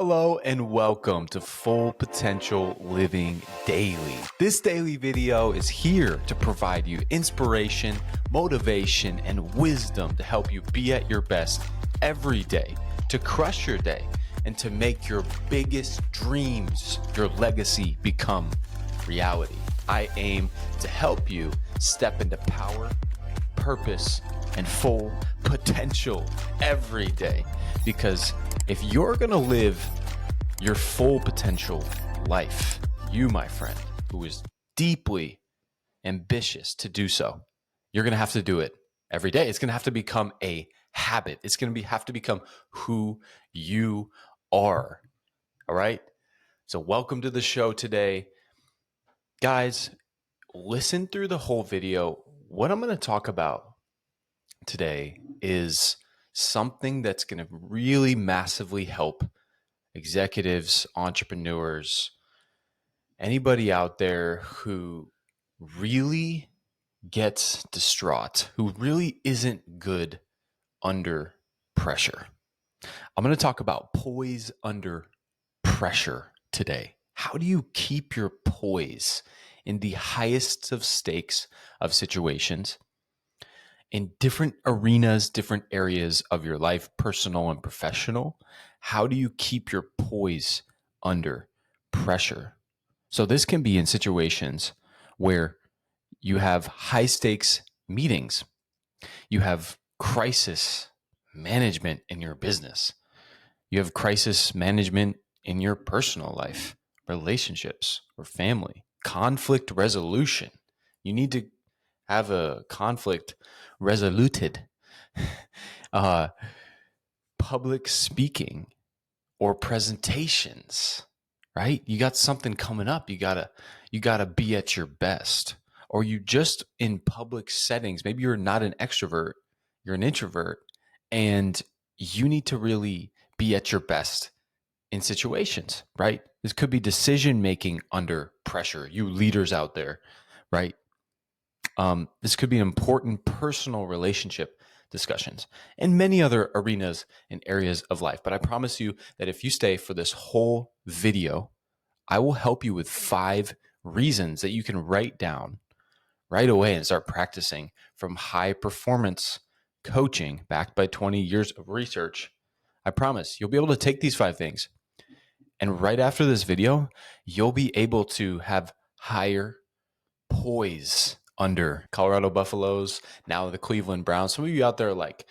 Hello and welcome to Full Potential Living Daily. This daily video is here to provide you inspiration, motivation, and wisdom to help you be at your best every day, to crush your day, and to make your biggest dreams, your legacy, become reality. I aim to help you step into power, purpose, and full potential every day. Because if you're going to live your full potential life, you, my friend, who is deeply ambitious to do so, you're going to have to do it every day. It's going to have to become a habit. It's going to have to become who you are. All right. So welcome to the show today. Guys, listen through the whole video. What I'm going to talk about today is something that's going to really massively help executives, entrepreneurs, anybody out there who really gets distraught, who really isn't good under pressure. I'm going to talk about poise under pressure today. How do you keep your poise in the highest of stakes of situations? In different arenas, different areas of your life, personal and professional, how do you keep your poise under pressure? So this can be in situations where you have high stakes meetings, you have crisis management in your business, you have crisis management in your personal life, relationships, or family, conflict resolution. You need to have a conflict resoluted, public speaking or presentations, right? You got something coming up. You gotta be at your best. Or you just in public settings, maybe you're not an extrovert, you're an introvert, and you need to really be at your best in situations, right? This could be decision making under pressure. You leaders out there, right? This could be important personal relationship discussions and many other arenas and areas of life. But I promise you that if you stay for this whole video, I will help you with 5 reasons that you can write down right away and start practicing from high performance coaching backed by 20 years of research. I promise you'll be able to take these 5 things. And right after this video, you'll be able to have higher poise under Colorado Buffaloes, now the Cleveland Browns. Some of you out there are like,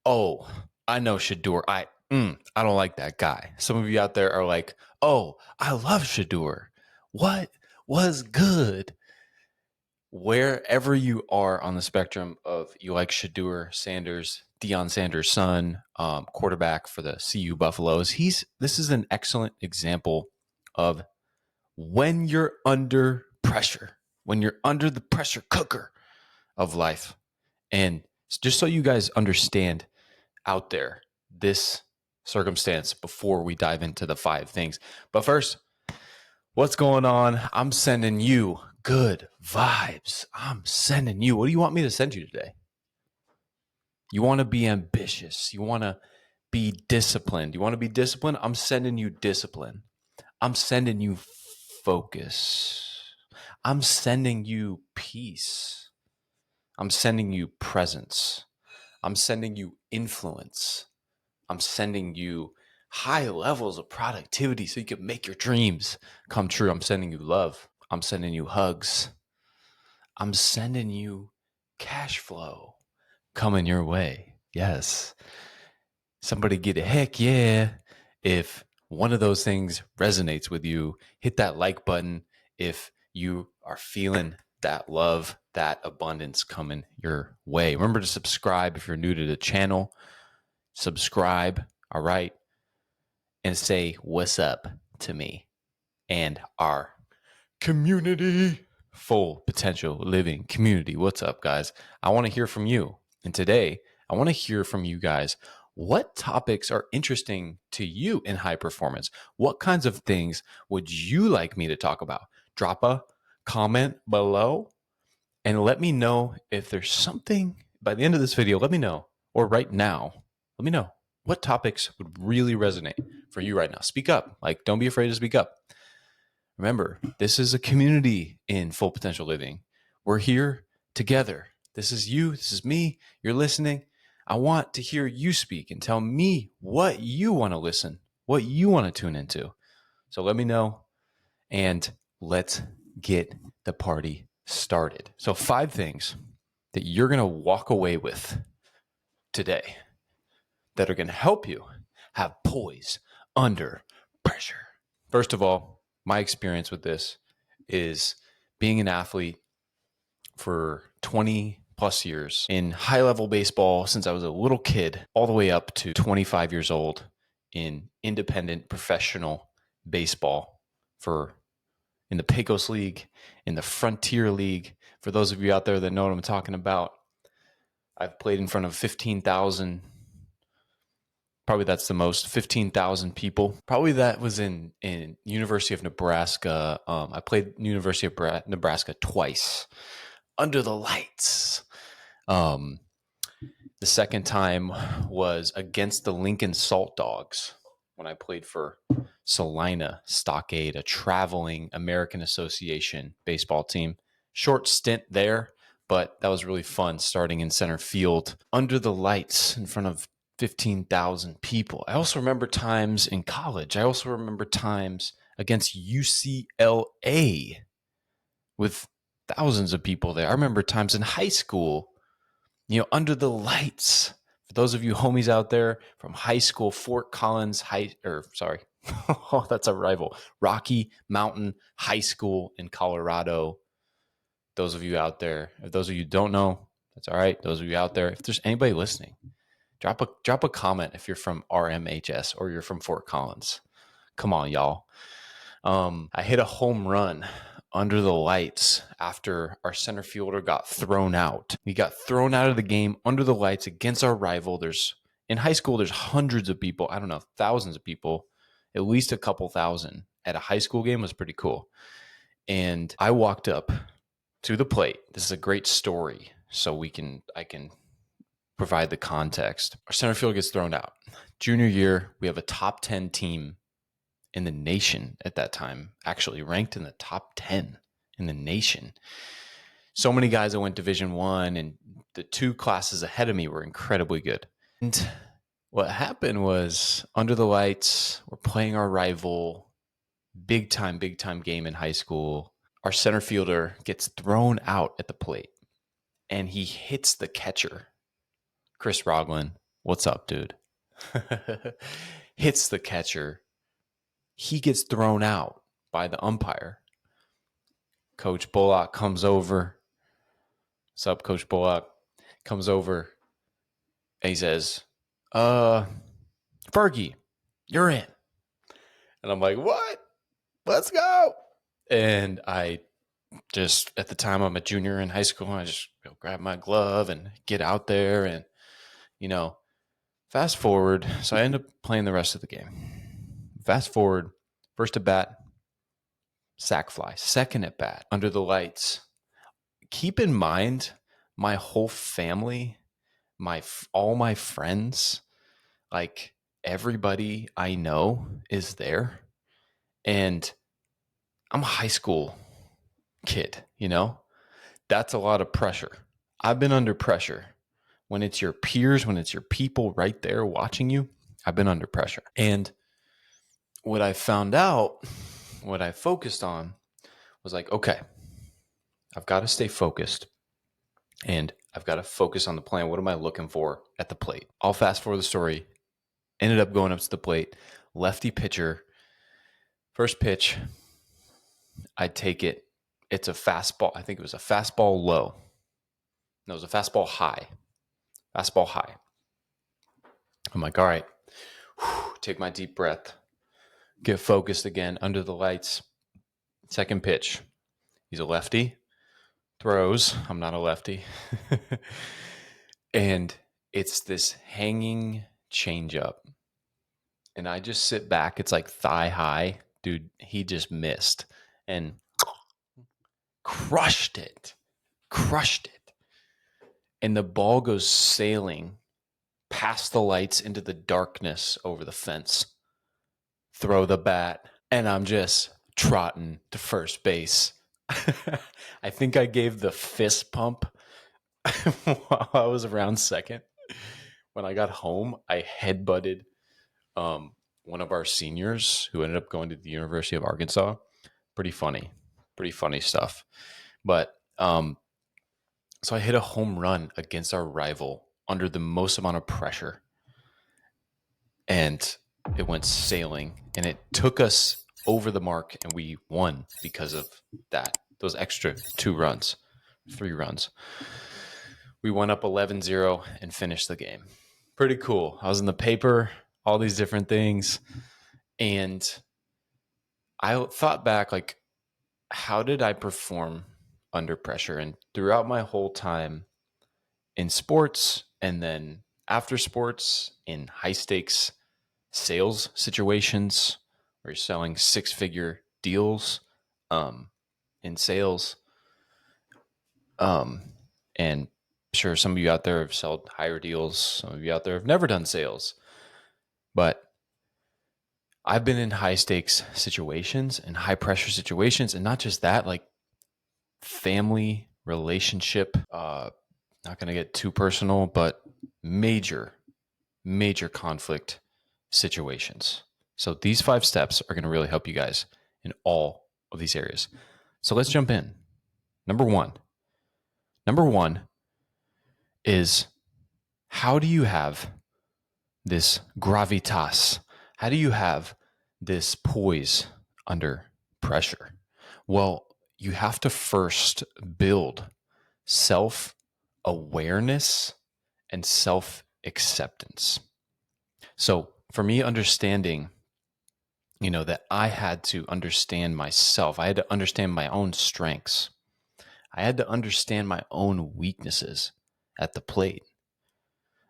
oh, I know Shador. I don't like that guy. Some of you out there are like, oh, I love Shador. What was good? Wherever you are on the spectrum of you like Shador Sanders, Deion Sanders' son, quarterback for the CU Buffaloes, this is an excellent example of when you're under pressure, when you're under the pressure cooker of life. And just so you guys understand out there this circumstance before we dive into the 5 things. But first, what's going on? I'm sending you good vibes. I'm sending you. What do you want me to send you today? You want to be ambitious. You want to be disciplined. You want to be disciplined? I'm sending you discipline. I'm sending you focus. I'm sending you peace. I'm sending you presence. I'm sending you influence. I'm sending you high levels of productivity so you can make your dreams come true. I'm sending you love. I'm sending you hugs. I'm sending you cash flow coming your way. Yes. Somebody get a heck yeah if one of those things resonates with you. Hit that like button if you are feeling that love, that abundance coming your way. Remember to subscribe if you're new to the channel. Subscribe, all right? And say what's up to me and our community, full potential living community. What's up, guys? I want to hear from you. And today, I want to hear from you guys. What topics are interesting to you in high performance? What kinds of things would you like me to talk about? Drop a comment below and let me know if there's something by the end of this video. Let me know, or right now, let me know. What topics would really resonate for you right now? Speak up. Like, don't be afraid to speak up. Remember, this is a community in full potential living. We're here together. This is you. This is me. You're listening. I want to hear you speak and tell me what you want to listen, what you want to tune into. So let me know, and let's get the party started. So 5 things that you're going to walk away with today that are going to help you have poise under pressure. First of all, my experience with this is being an athlete for 20 plus years in high level baseball since I was a little kid, all the way up to 25 years old in independent professional baseball for in the Pecos League, in the Frontier League. For those of you out there that know what I'm talking about, I've played in front of 15,000. Probably that's the most, 15,000 people. Probably that was in University of Nebraska. I played University of Nebraska twice under the lights. The second time was against the Lincoln Salt Dogs when I played for Salina Stockade, a traveling American Association baseball team. Short stint there, but that was really fun starting in center field under the lights in front of 15,000 people. I also remember times in college. I also remember times against UCLA with thousands of people there. I remember times in high school, under the lights. For those of you homies out there from high school, Fort Collins oh, that's a rival. Rocky Mountain High School in Colorado. Those of you out there, if those of you don't know, that's all right. Those of you out there, if there's anybody listening, drop a comment if you're from RMHS or you're from Fort Collins. Come on, y'all. I hit a home run under the lights after our center fielder got thrown out. He got thrown out of the game under the lights against our rival. In high school, there's hundreds of people. I don't know, thousands of people, at least a couple thousand at a high school game was pretty cool. And I walked up to the plate. This is a great story, so I can provide the context. Our center field gets thrown out. Junior year, we have a top 10 team in the nation at that time, actually ranked in the top 10 in the nation. So many guys that went Division I, and the 2 classes ahead of me were incredibly good. And what happened was, under the lights, we're playing our rival, big time game in high school. Our center fielder gets thrown out at the plate, and he hits the catcher. Chris Roglin, what's up, dude? Hits the catcher. He gets thrown out by the umpire. Coach Bullock comes over. What's up, Coach Bullock? Comes over and he says, Fergie, you're in. And I'm like, what? Let's go. And I just, at the time I'm a junior in high school, I just go grab my glove and get out there and, fast forward. So I end up playing the rest of the game. Fast forward, first at bat, sac fly. Second at bat, under the lights. Keep in mind, my whole family, all my friends, like everybody I know is there. And I'm a high school kid, That's a lot of pressure. I've been under pressure. When it's your peers, when it's your people right there watching you, I've been under pressure. And what I found out, what I focused on was like, okay, I've got to stay focused and I've got to focus on the plan. What am I looking for at the plate? I'll fast forward the story. Ended up going up to the plate, lefty pitcher. First pitch, I take it. It's a fastball. I think it was a fastball low. No, it was a fastball high. Fastball high. I'm like, all right, take my deep breath. Get focused again under the lights. Second pitch. He's a lefty. Throws. I'm not a lefty. And it's this hanging changeup. And I just sit back. It's like thigh high. Dude, he just missed and crushed it. And the ball goes sailing past the lights into the darkness over the fence, throw the bat, and I'm just trotting to first base. I think I gave the fist pump while I was around second. When I got home, I headbutted one of our seniors who ended up going to the University of Arkansas. Pretty funny stuff. But so I hit a home run against our rival under the most amount of pressure, and it went sailing, and it took us over the mark, and we won because of that. Those extra 2 runs, 3 runs. We went up 11-0 and finished the game. Pretty cool. I was in the paper, all these different things. And I thought back, like, how did I perform under pressure? And throughout my whole time in sports and then after sports in high stakes sales situations where you're selling 6-figure deals in sales. And sure, some of you out there have sold higher deals. Some of you out there have never done sales. But I've been in high stakes situations and high pressure situations. And not just that, like family, relationship, not going to get too personal, but major conflict situations. So these 5 steps are going to really help you guys in all of these areas. So let's jump in. Number one is, how do you have this gravitas? How do you have this poise under pressure? Well, you have to first build self-awareness and self-acceptance. So for me, understanding, that I had to understand myself. I had to understand my own strengths. I had to understand my own weaknesses at the plate.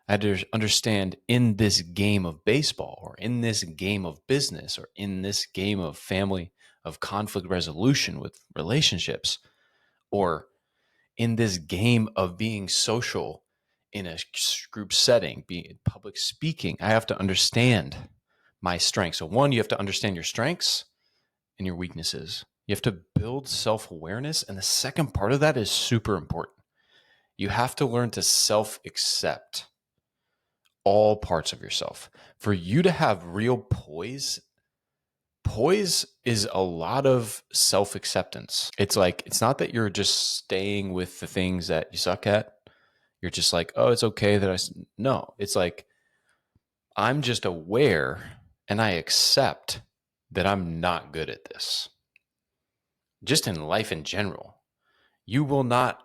I had to understand, in this game of baseball, or in this game of business, or in this game of family, of conflict resolution with relationships, or in this game of being social in a group setting, being public speaking, I have to understand my strengths. So one, you have to understand your strengths and your weaknesses. You have to build self-awareness. And the second part of that is super important. You have to learn to self-accept all parts of yourself. For you to have real poise is a lot of self-acceptance. It's like, it's not that you're just staying with the things that you suck at. You're just like, oh, it's okay that no, it's like, I'm just aware and I accept that I'm not good at this. Just in life in general, you will not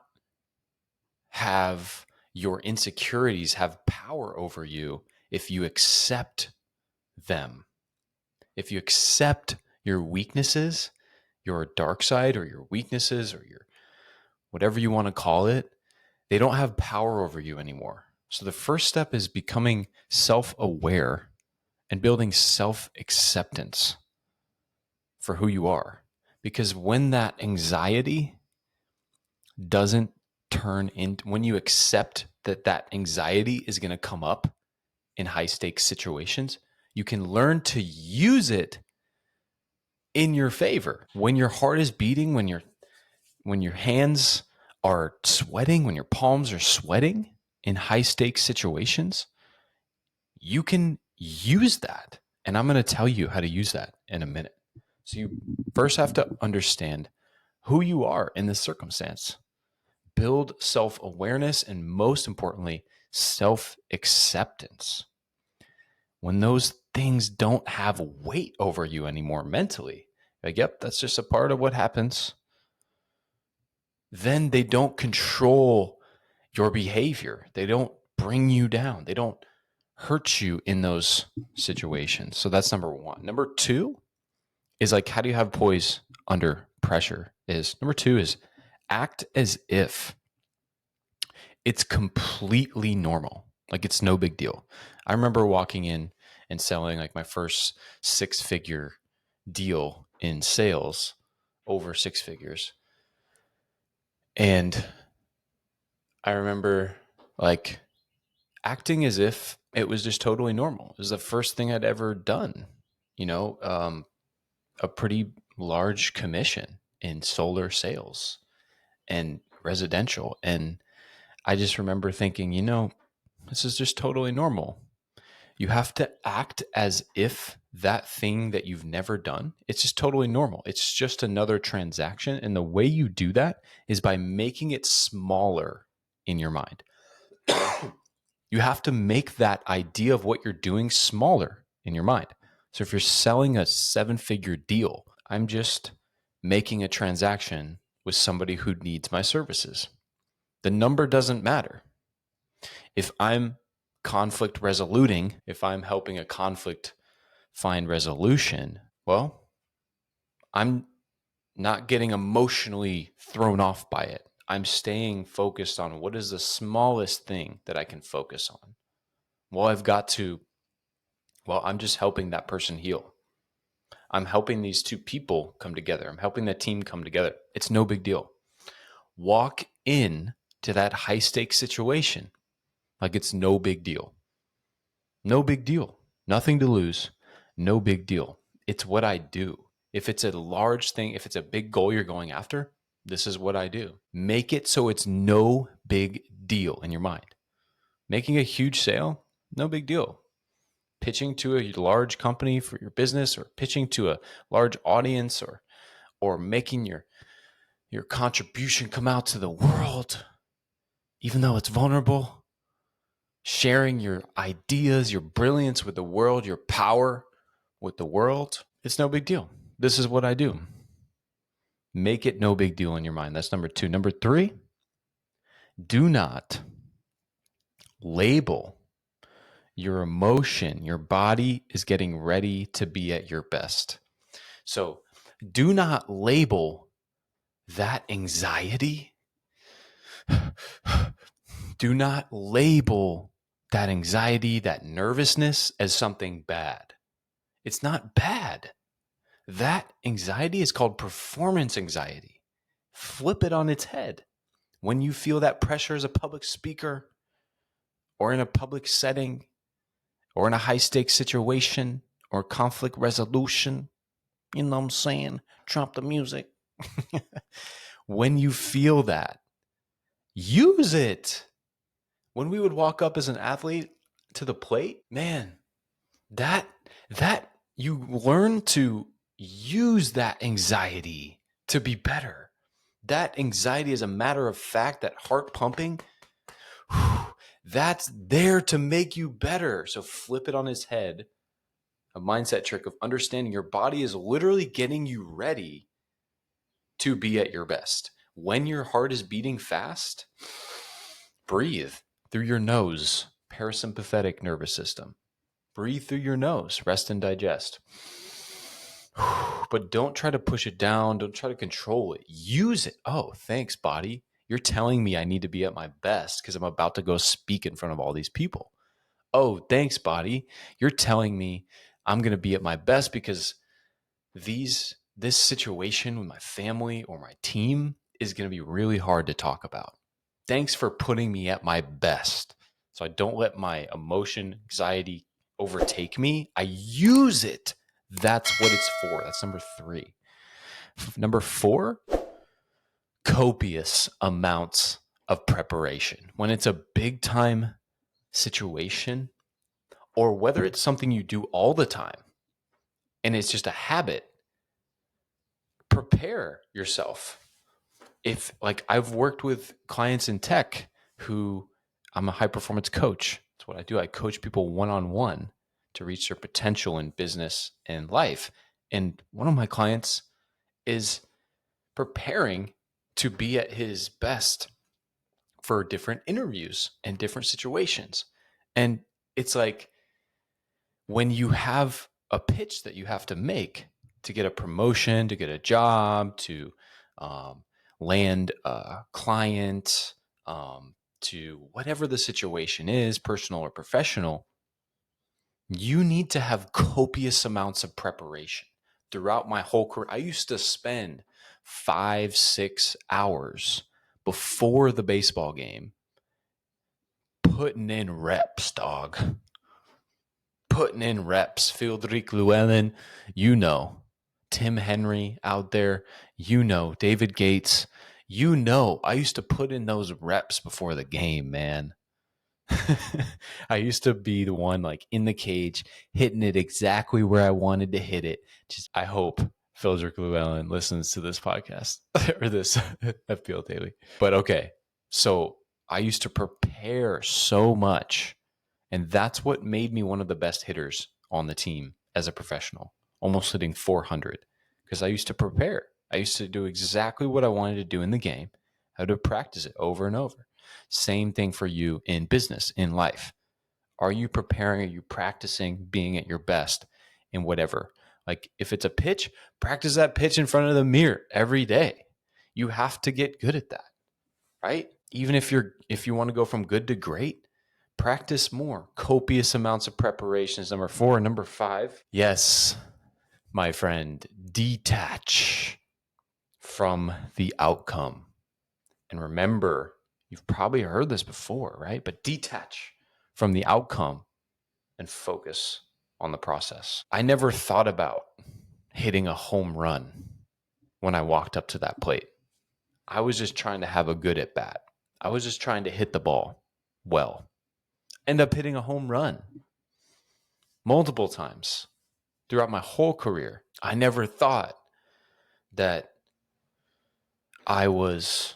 have your insecurities have power over you if you accept them. If you accept your weaknesses, your dark side, or your weaknesses, or your whatever you want to call it, they don't have power over you anymore. So the first step is becoming self-aware and building self-acceptance for who you are. Because when that anxiety doesn't turn into, when you accept that anxiety is going to come up in high stakes situations, you can learn to use it in your favor. When your heart is beating, when your hands are sweating, when your palms are sweating in high stakes situations, you can use that. And I'm going to tell you how to use that in a minute. So you first have to understand who you are in this circumstance. Build self-awareness, and most importantly, self-acceptance. When those things don't have weight over you anymore mentally, like, yep, that's just a part of what happens, then they don't control your behavior. They don't bring you down. They don't hurt you in those situations. So that's number one. Number two is, like, how do you have poise under pressure? Number two is act as if it's completely normal. Like, it's no big deal. I remember walking in and selling like my first 6-figure deal in sales, over 6 figures. And I remember, like, acting as if it was just totally normal. It was the first thing I'd ever done, a pretty large commission in solar sales and residential. And I just remember thinking, this is just totally normal. You have to act as if that thing that you've never done, it's just totally normal. It's just another transaction. And the way you do that is by making it smaller in your mind. You have to make that idea of what you're doing smaller in your mind. So if you're selling a 7-figure deal, I'm just making a transaction with somebody who needs my services. The number doesn't matter. If I'm conflict resoluting, if I'm helping a conflict find resolution, well, I'm not getting emotionally thrown off by it. I'm staying focused on what is the smallest thing that I can focus on. I'm just helping that person heal. I'm helping these two people come together. I'm helping the team come together. It's no big deal. Walk in to that high stakes situation like it's no big deal. No big deal. Nothing to lose. No big deal. It's what I do. If it's a large thing, if it's a big goal you're going after, this is what I do. Make it so it's no big deal in your mind. Making a huge sale, no big deal. Pitching to a large company for your business, or pitching to a large audience, or making your contribution come out to the world, even though it's vulnerable, sharing your ideas, your brilliance with the world, your power with the world, it's no big deal. This is what I do. Make it no big deal in your mind. That's number 2. Number 3, do not label your emotion. Your body is getting ready to be at your best. So do not label that anxiety. Do not label that anxiety, that nervousness as something bad. It's not bad. That anxiety is called performance anxiety. Flip it on its head. When you feel that pressure as a public speaker, or in a public setting, or in a high stakes situation, or conflict resolution, you know what I'm saying? Trump the music. When you feel that, use it. When we would walk up as an athlete to the plate, man, that you learn to use that anxiety to be better. That anxiety is a matter of fact, that heart pumping, that's there to make you better. So flip it on its head. A mindset trick of understanding your body is literally getting you ready to be at your best. When your heart is beating fast, breathe through your nose, parasympathetic nervous system. Breathe through your nose, rest and digest. But don't try to push it down. Don't try to control it. Use it. Oh, thanks, body. You're telling me I need to be at my best because I'm about to go speak in front of all these people. Oh, thanks, body. You're telling me I'm going to be at my best because this situation with my family or my team is going to be really hard to talk about. Thanks for putting me at my best. So I don't let my emotion, anxiety overtake me. I use it. That's what it's for. That's number 3. Number 4, copious amounts of preparation. When it's a big time situation, or whether it's something you do all the time and it's just a habit, prepare yourself. If, like, I've worked with clients in tech who, I'm a high performance coach. That's what I do. I coach people one-on-one to reach their potential in business and life. And one of my clients is preparing to be at his best for different interviews and different situations. And it's like, when you have a pitch that you have to make to get a promotion, to get a job, to land a client, to whatever the situation is, personal or professional, you need to have copious amounts of preparation. Throughout my whole career, I used to spend 5-6 hours before the baseball game putting in reps, dog. Putting in reps. Friedrich Llewellyn, you know. Tim Henry out there, you know. David Gates, you know. I used to put in those reps before the game, man. I used to be the one like in the cage, hitting it exactly where I wanted to hit it. Just I hope Friedrich Llewellyn listens to this podcast or this FPL Daily. But okay, so I used to prepare so much, and that's what made me one of the best hitters on the team as a professional, almost hitting 400, because I used to prepare. I used to do exactly what I wanted to do in the game, how to practice it over and over. Same thing for you in business, in life. Are you preparing? Are you practicing being at your best in whatever? Like if it's a pitch, practice that pitch in front of the mirror every day. You have to get good at that, right? Even if you want to go from good to great, practice more. Copious amounts of preparation is number 4. Number 5, yes, my friend, detach from the outcome. And remember, you've probably heard this before, right? But detach from the outcome and focus on the process. I never thought about hitting a home run when I walked up to that plate. I was just trying to have a good at bat. I was just trying to hit the ball well. End up hitting a home run multiple times throughout my whole career. I never thought that I was,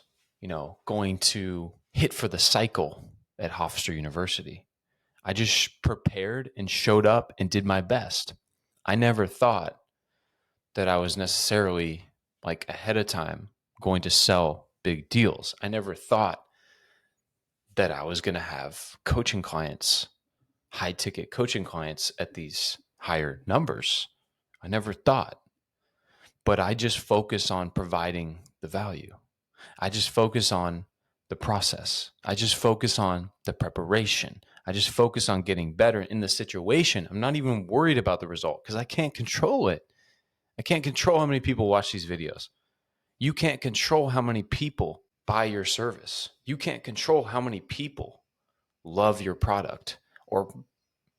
going to hit for the cycle at Hofstra University. I just prepared and showed up and did my best. I never thought that I was necessarily like ahead of time going to sell big deals. I never thought that I was going to have coaching clients, high ticket coaching clients at these higher numbers. I never thought, but I just focus on providing the value. I just focus on the process. I just focus on the preparation. I just focus on getting better in the situation. I'm not even worried about the result because I can't control it. I can't control how many people watch these videos. You can't control how many people buy your service. You can't control how many people love your product or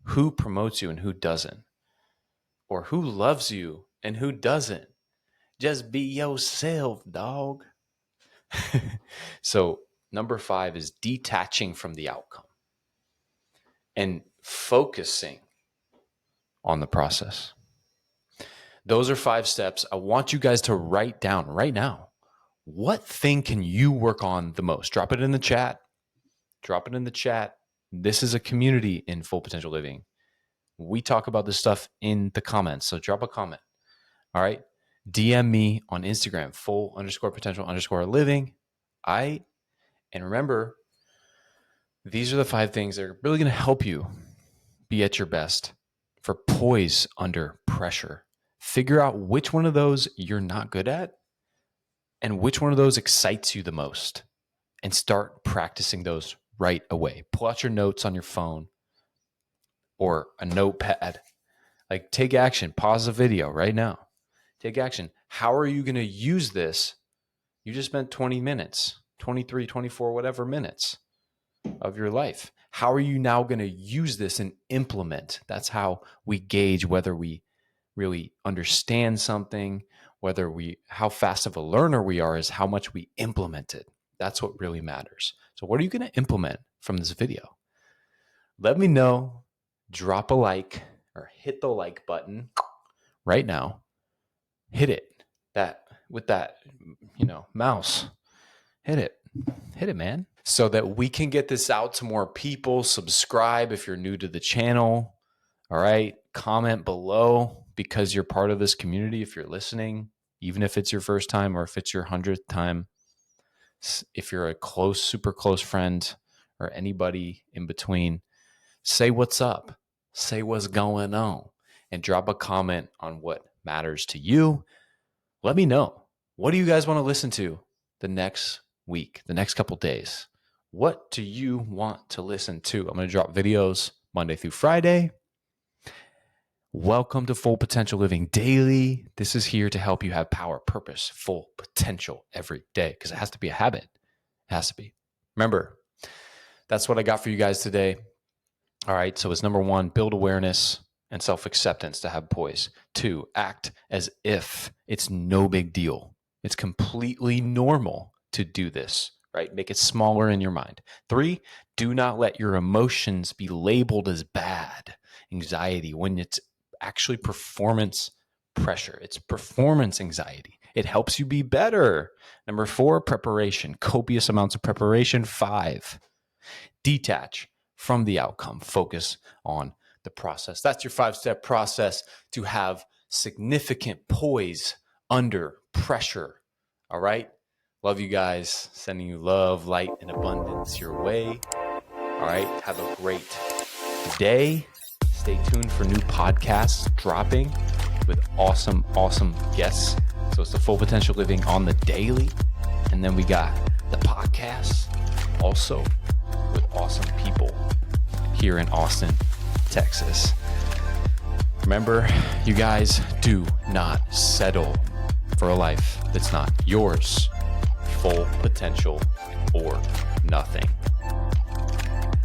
who promotes you and who doesn't, or who loves you and who doesn't. Just be yourself, dog. So, number 5 is detaching from the outcome and focusing on the process. Those are 5 steps. I want you guys to write down right now. What thing can you work on the most? Drop it in the chat. Drop it in the chat. This is a community in Full Potential Living. We talk about this stuff in the comments. So drop a comment. All right. DM me on Instagram, full_potential_living. And remember, these are the 5 things that are really going to help you be at your best for poise under pressure. Figure out which one of those you're not good at and which one of those excites you the most, and start practicing those right away. Pull out your notes on your phone or a notepad. Like, take action. Pause the video right now. Take action. How are you going to use this? You just spent 20 minutes, 23, 24, whatever minutes of your life. How are you now going to use this and implement? That's how we gauge whether we really understand something, how fast of a learner we are is how much we implement it. That's what really matters. So what are you going to implement from this video? Let me know. Drop a like or hit the like button right now. Hit it with that, mouse. Hit it, man. So that we can get this out to more people. Subscribe if you're new to the channel. All right. Comment below because you're part of this community if you're listening, even if it's your first time or if it's your 100th time. If you're a super close friend or anybody in between, say what's up, say what's going on, and drop a comment on what matters to you. Let me know. What do you guys want to listen to the next week, the next couple days? What do you want to listen to? I'm going to drop videos Monday through Friday. Welcome to Full Potential Living Daily. This is here to help you have power, purpose, full potential every day because it has to be a habit. It has to be. Remember, That's what I got for you guys today. All right. So it's number 1, build awareness and self-acceptance to have poise. 2, act as if it's no big deal. It's completely normal to do this, right? Make it smaller in your mind. 3, do not let your emotions be labeled as bad, anxiety, when it's actually performance pressure. It's performance anxiety. It helps you be better. Number 4, preparation, copious amounts of preparation. 5, detach from the outcome, focus on the process. That's your 5-step process to have significant poise under pressure. All right. Love you guys. Sending you love, light, and abundance your way. All right. Have a great day. Stay tuned for new podcasts dropping with awesome guests. So it's the Full Potential Living on the daily. And then we got the podcast also with awesome people here in Austin, Texas. Remember, you guys, do not settle for a life that's not yours. Full potential or nothing.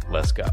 Let's go.